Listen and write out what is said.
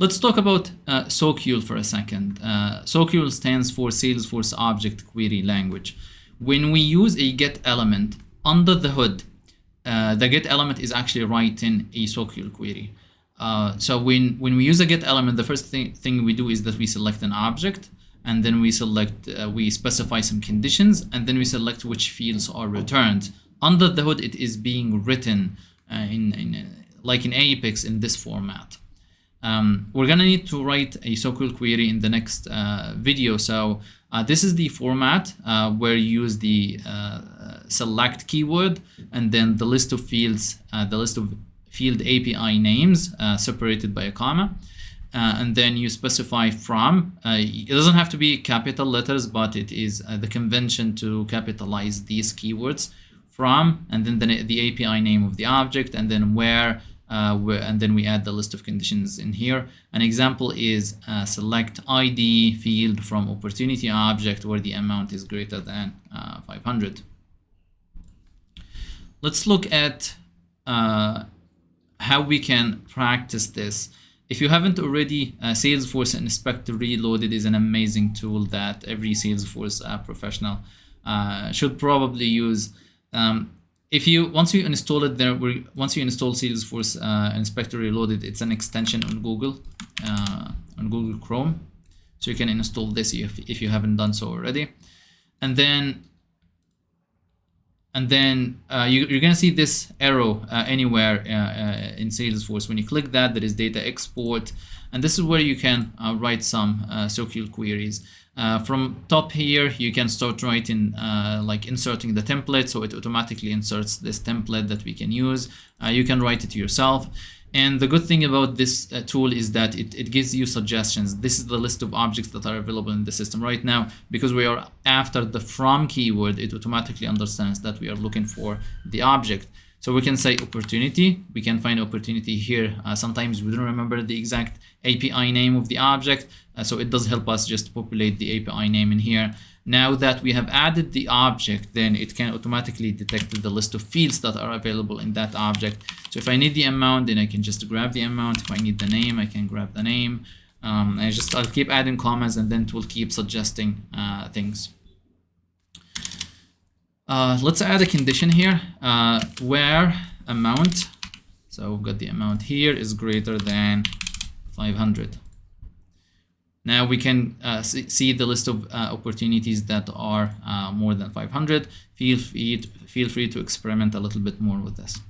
Let's talk about SOQL for a second. SOQL stands for Salesforce Object Query Language. When we use a get element under the hood, the get element is actually writing a SOQL query. So when we use a get element, the first thing we do is that we select an object, and then we specify some conditions, and then we select which fields are returned. Under the hood, it is being written like in Apex in this format. We're gonna need to write a SOQL query in the next video. So this is the format where you use the select keyword, and then the list of fields, the list of field API names separated by a comma. And then you specify from. It doesn't have to be capital letters, but it is the convention to capitalize these keywords from, and then the API name of the object, and then where, and then we add the list of conditions in here. An example is select ID field from opportunity object where the amount is greater than 500. Let's look at how we can practice this. If you haven't already, Salesforce Inspector Reloaded is an amazing tool that every Salesforce professional should probably use. Once you install it once you install Salesforce Inspector Reloaded, it's an extension on Google Chrome, so you can install this if you haven't done so already. And then you're gonna see this arrow anywhere in Salesforce. When you click that, there is data export, and this is where you can write some SOQL queries. From top here, you can start writing, like inserting the template, so it automatically inserts this template that we can use. You can write it yourself. And the good thing about this tool is that it gives you suggestions. This is the list of objects that are available in the system right now. Because we are after the from keyword, it automatically understands that we are looking for the object. So we can say opportunity. We can find opportunity here. Sometimes we don't remember the exact API name of the object. So it does help us just populate the API name in here. Now that we have added the object, then it can automatically detect the list of fields that are available in that object. So if I need the amount, then I can just grab the amount. If I need the name, I can grab the name. I'll keep adding commas, and then it will keep suggesting things. Let's add a condition here where amount, so we've got the amount here, is greater than 500. Now we can see the list of opportunities that are more than 500. Feel free to experiment a little bit more with this.